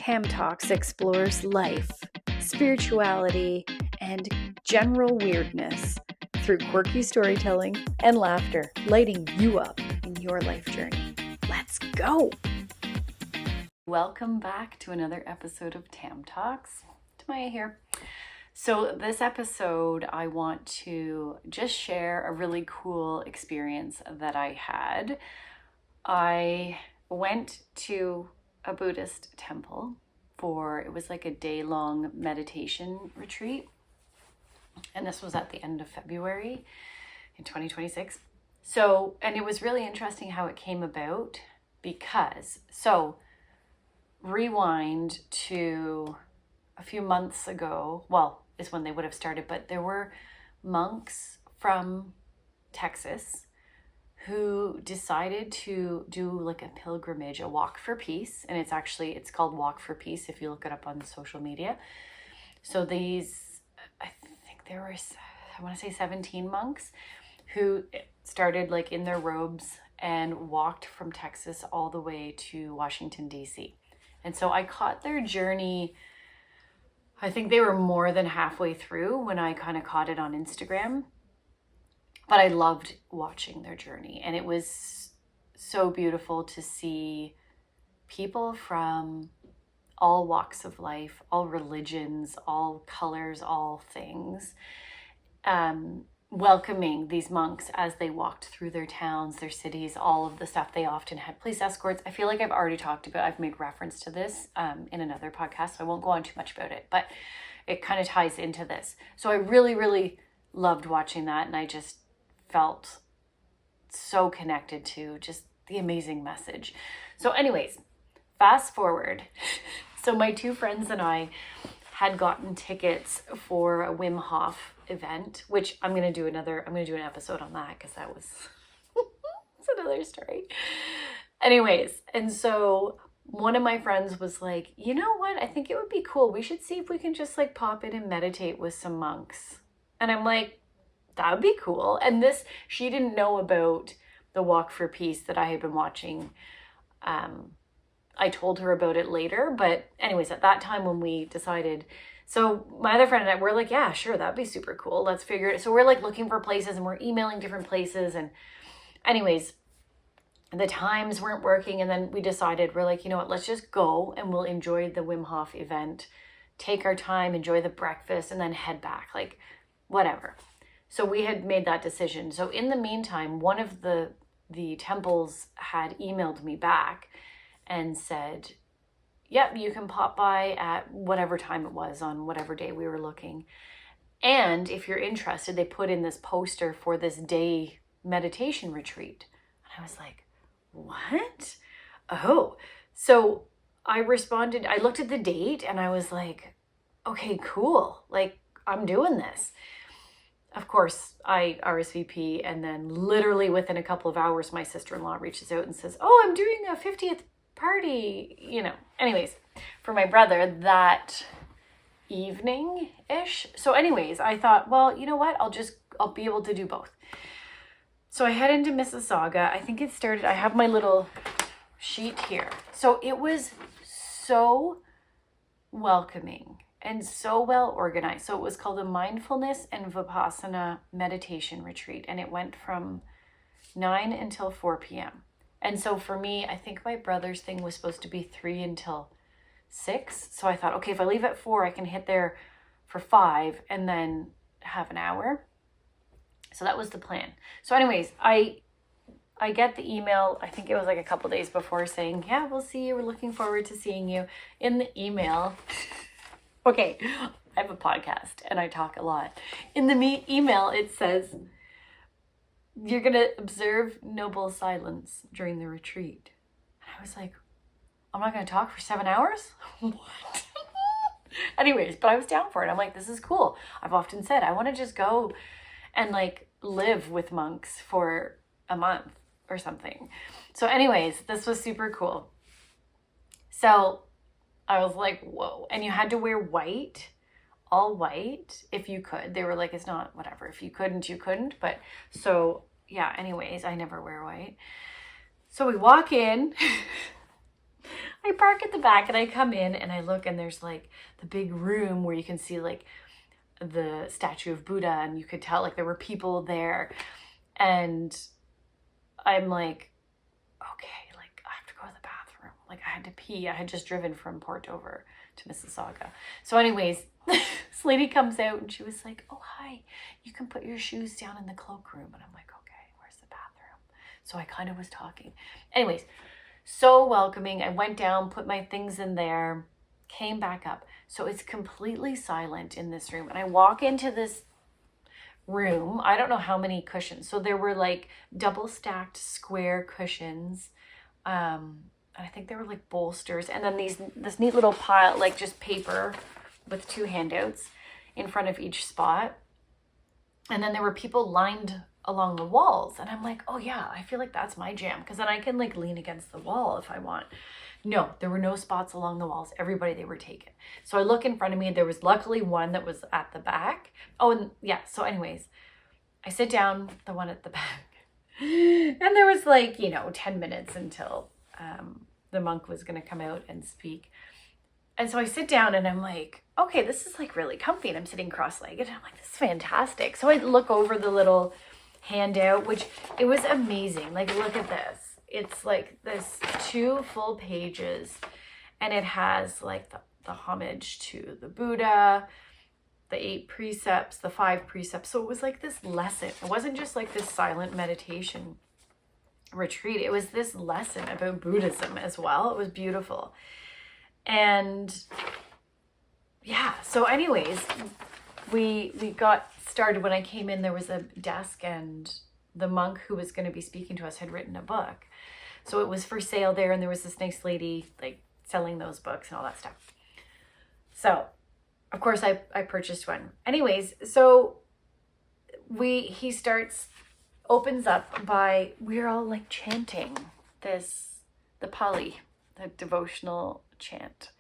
Tam Talks explores life, spirituality, and general weirdness through quirky storytelling and laughter, lighting you up in your life journey. Let's go! Welcome back to another episode of Tam Talks. Tamiah here. So this episode, I want to just share a really cool experience that I had. I went to a Buddhist temple it was like a day-long meditation retreat. And this was at the end of February in 2026. And it was really interesting how it came about rewind to a few months ago, is when they would have started, but there were monks from Texas who decided to do like a pilgrimage, a walk for peace. And it's called Walk for Peace if you look it up on social media. So these, I think there were, I want to say 17 monks who started like in their robes and walked from Texas all the way to Washington D.C. And so I caught their journey. I think they were more than halfway through when I kind of caught it on Instagram. But I loved watching their journey. And it was so beautiful to see people from all walks of life, all religions, all colors, all things, welcoming these monks as they walked through their towns, their cities, all of the stuff. They often had police escorts. I feel like I've made reference to this in another podcast, so I won't go on too much about it, but it kind of ties into this. So I really, really loved watching that, and I just felt so connected to just the amazing message. So anyways, fast forward. So my two friends and I had gotten tickets for a Wim Hof event, which I'm going to do an episode on that because that was it's another story. Anyways, and so one of my friends was like, you know what? I think it would be cool. We should see if we can just like pop in and meditate with some monks. And I'm like, that would be cool. And she didn't know about the Walk for Peace that I had been watching. I told her about it later, but anyways, at that time when we decided, so my other friend and I were like, yeah, sure, that'd be super cool. Let's figure it. So we're like looking for places and we're emailing different places. And anyways, the times weren't working. And then we decided, we're like, you know what, let's just go and we'll enjoy the Wim Hof event, take our time, enjoy the breakfast, and then head back, like whatever. So we had made that decision. So in the meantime, one of the temples had emailed me back and said, yep, you can pop by at whatever time it was on whatever day we were looking. And if you're interested, they put in this poster for this day meditation retreat. And I was like, what? Oh, so I responded, I looked at the date and I was like, okay, cool. Like, I'm doing this. Of course, I RSVP, and then literally within a couple of hours, my sister-in-law reaches out and says, oh, I'm doing a 50th party, anyways, for my brother that evening-ish. So anyways, I thought, well, you know what? I'll be able to do both. So I head into Mississauga. I think it started, I have my little sheet here. So it was so welcoming and so well organized. So it was called a Mindfulness and Vipassana Meditation Retreat. And it went from 9 until 4 p.m. And so for me, I think my brother's thing was supposed to be 3 until 6. So I thought, okay, if I leave at 4, I can hit there for 5 and then have an hour. So that was the plan. So anyways, I get the email, I think it was like a couple days before, saying, yeah, we'll see you. We're looking forward to seeing you. In the email, okay, I have a podcast and I talk a lot. In the email, it says, you're going to observe noble silence during the retreat. And I was like, I'm not going to talk for 7 hours? What? Anyways, but I was down for it. I'm like, this is cool. I've often said, I want to just go and like live with monks for a month or something. So anyways, this was super cool. So I was like, whoa. And you had to wear white, all white, if you could. They were like, it's not whatever. If you couldn't, you couldn't. But so yeah, anyways, I never wear white. So we walk in. I I park at the back and I come in and I look, and there's like the big room where you can see like the statue of Buddha, and you could tell like there were people there. And I'm like, okay, like I have to go to the bathroom. Like I had to pee. I had just driven from Port Dover to Mississauga. So anyways, this lady comes out and she was like, oh, hi, you can put your shoes down in the cloakroom. And I'm like, okay, where's the bathroom? So I kind of was talking. Anyways, so welcoming. I went down, put my things in there, came back up. So it's completely silent in this room. And I walk into this room. I don't know how many cushions. So there were like double stacked square cushions. And I think they were like bolsters. And then this neat little pile, like just paper with 2 handouts in front of each spot. And then there were people lined along the walls. And I'm like, oh yeah, I feel like that's my jam. Because then I can like lean against the wall if I want. No, there were no spots along the walls. Everybody, they were taken. So I look in front of me. There was luckily one that was at the back. Oh, and yeah. So anyways, I sit down, the one at the back. And there was like, 10 minutes until the monk was going to come out and speak. And so I sit down and I'm like, okay, this is like really comfy. And I'm sitting cross-legged. And I'm like, this is fantastic. So I look over the little handout, which it was amazing. Like, look at this. It's like this 2 full pages, and it has like the homage to the Buddha, the 8 precepts, the 5 precepts. So it was like this lesson. It wasn't just like this silent meditation retreat. It was this lesson about Buddhism as well. It was beautiful. And yeah, so anyways, we got started. When I came in, there was a desk, and the monk who was going to be speaking to us had written a book. So it was for sale there, and there was this nice lady like selling those books and all that stuff. So of course I purchased one. Anyways, so he opens up by, we're all like chanting the Pali, the devotional chant.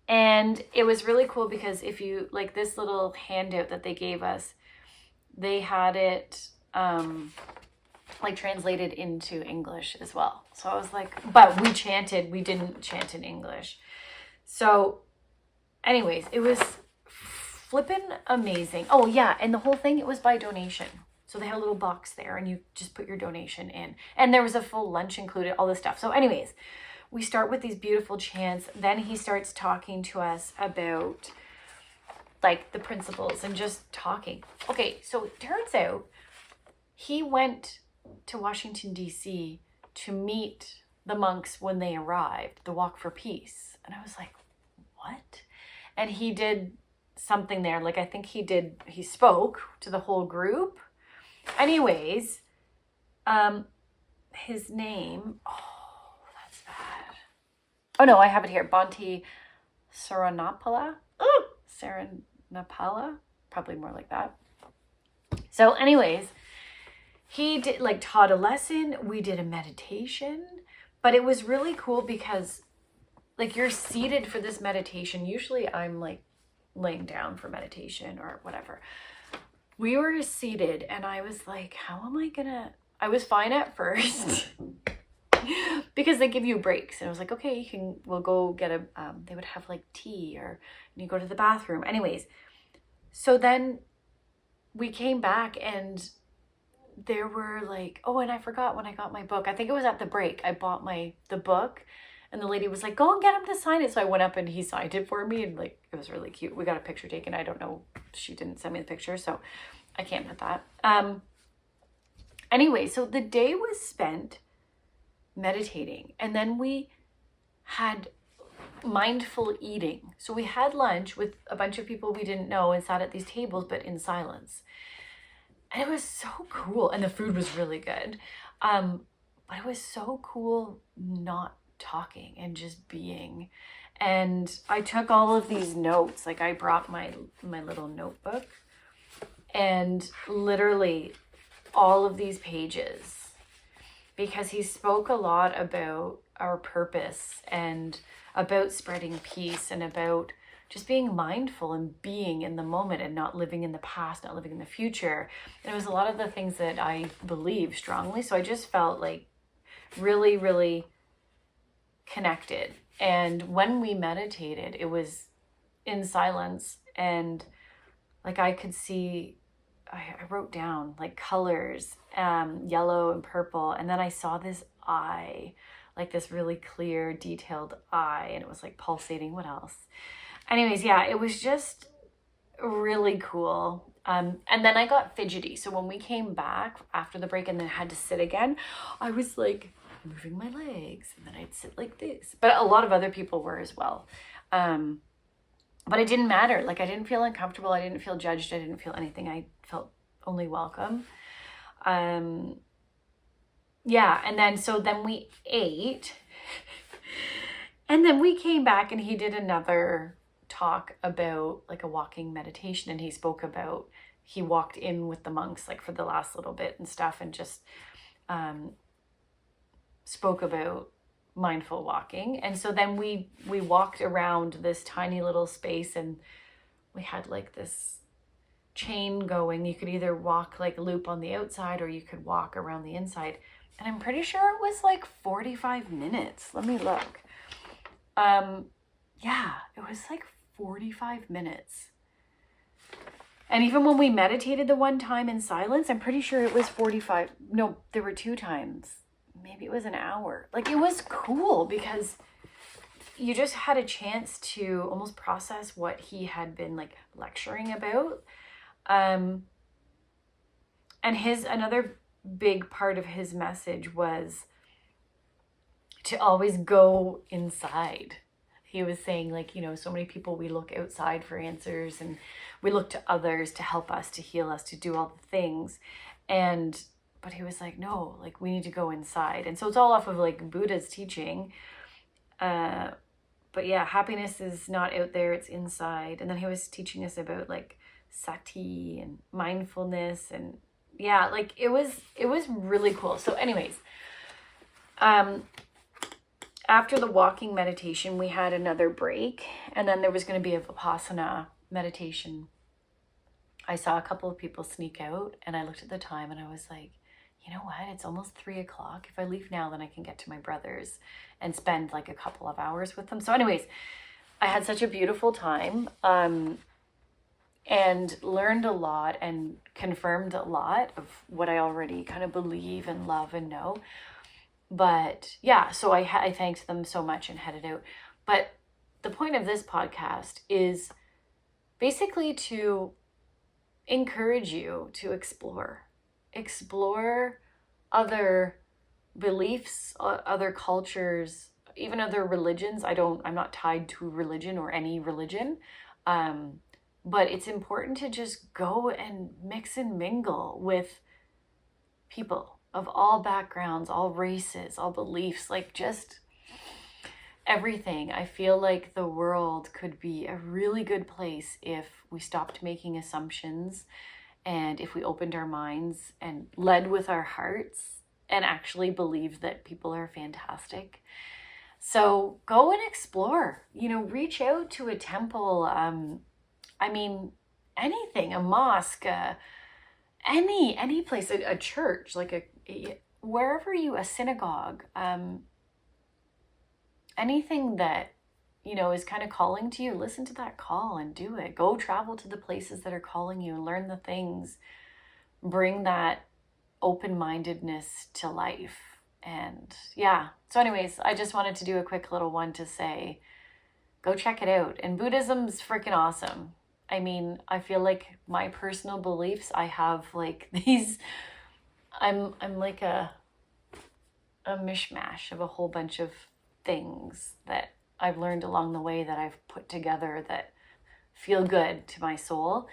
And it was really cool because if you like this little handout that they gave us, they had it like translated into English as well. So I was like, but we didn't chant in English. So anyways, it was flippin' amazing. Oh yeah, and the whole thing, it was by donation. So they had a little box there and you just put your donation in. And there was a full lunch included, all this stuff. So anyways, we start with these beautiful chants. Then he starts talking to us about like the principles and just talking. Okay, so it turns out he went to Washington D.C. to meet the monks when they arrived, the Walk for Peace. And I was like, what? And he did something there. Like I think he spoke to the whole group. Anyways, his name, oh, that's bad. Oh no, I have it here. Bhante Saranapala. Saranapala, probably more like that. So anyways, he did like taught a lesson. We did a meditation, but it was really cool because like you're seated for this meditation. Usually I'm like laying down for meditation or whatever. We were seated and I was like, how am I I was fine at first because they give you breaks. And I was like, okay, we'll go get they would have like tea or you go to the bathroom. Anyways, so then we came back and there were like, oh, and I forgot when I got my book. I think it was at the break. I bought the book and the lady was like, go and get him to sign it. So I went up and he signed it for me and like, it was really cute. We got a picture taken. I don't know. She didn't send me the picture, so I can't put that. Anyway, so the day was spent meditating and then we had mindful eating. So we had lunch with a bunch of people we didn't know and sat at these tables, but in silence. And it was so cool. And the food was really good. But it was so cool not talking and just being. And I took all of these notes. Like I brought my little notebook and literally all of these pages, because he spoke a lot about our purpose and about spreading peace and about just being mindful and being in the moment and not living in the past, not living in the future. And it was a lot of the things that I believe strongly. So I just felt like really, really connected. And when we meditated, it was in silence, and like I could see, I wrote down like colors, yellow and purple, and then I saw this eye, like this really clear, detailed eye, and it was like pulsating. What else? Anyways, yeah, it was just really cool. And then I got fidgety. So when we came back after the break and then had to sit again, I was like moving my legs, and then I'd sit like this. But a lot of other people were as well. But it didn't matter. Like I didn't feel uncomfortable. I didn't feel judged. I didn't feel anything. I felt only welcome. Yeah. And then we ate and then we came back and he did another talk about like a walking meditation. And he spoke about, he walked in with the monks like for the last little bit and stuff, and just spoke about mindful walking. And so then we walked around this tiny little space, and we had like this chain going. You could either walk like loop on the outside, or you could walk around the inside. And I'm pretty sure it was like 45 minutes. Let me look. Yeah, it was like 45 minutes. And even when we meditated the one time in silence, I'm pretty sure it was 45. No, there were 2 times. Maybe it was an hour. Like it was cool because you just had a chance to almost process what he had been like lecturing about. And another big part of his message was to always go inside. He was saying like, so many people, we look outside for answers, and we look to others to help us, to heal us, to do all the things. But he was like, no, like we need to go inside. And so it's all off of like Buddha's teaching. But yeah, happiness is not out there, it's inside. And then he was teaching us about like sati and mindfulness, and yeah, like it was really cool. So anyways, after the walking meditation, we had another break, and then there was going to be a Vipassana meditation. I saw a couple of people sneak out, and I looked at the time and I was like, you know what? It's almost 3:00. If I leave now, then I can get to my brother's and spend like a couple of hours with them. So anyways, I had such a beautiful time, and learned a lot and confirmed a lot of what I already kind of believe and love and know. But yeah, so I thanked them so much and headed out. But the point of this podcast is basically to encourage you to explore other beliefs, other cultures, even other religions. I'm not tied to religion or any religion. But it's important to just go and mix and mingle with people of all backgrounds, all races, all beliefs, like just everything. I feel like the world could be a really good place if we stopped making assumptions, and if we opened our minds and led with our hearts and actually believed that people are fantastic. So go and explore, reach out to a temple. Anything, a mosque, any place, a church, like wherever a synagogue, anything that, is kind of calling to you, listen to that call and do it. Go travel to the places that are calling you and learn the things. Bring that open-mindedness to life. And yeah, so anyways, I just wanted to do a quick little one to say, go check it out. And Buddhism's freaking awesome. I feel like my personal beliefs, I have like these, I'm like a mishmash of a whole bunch of things that I've learned along the way that I've put together that feel good to my soul.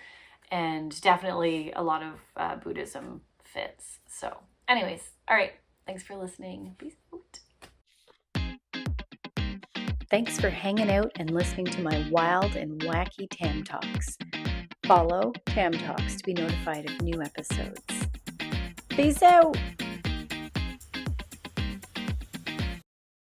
And definitely a lot of Buddhism fits. So anyways, all right. Thanks for listening. Peace out. Thanks for hanging out and listening to my wild and wacky Tam Talks. Follow Tam Talks to be notified of new episodes. Peace out.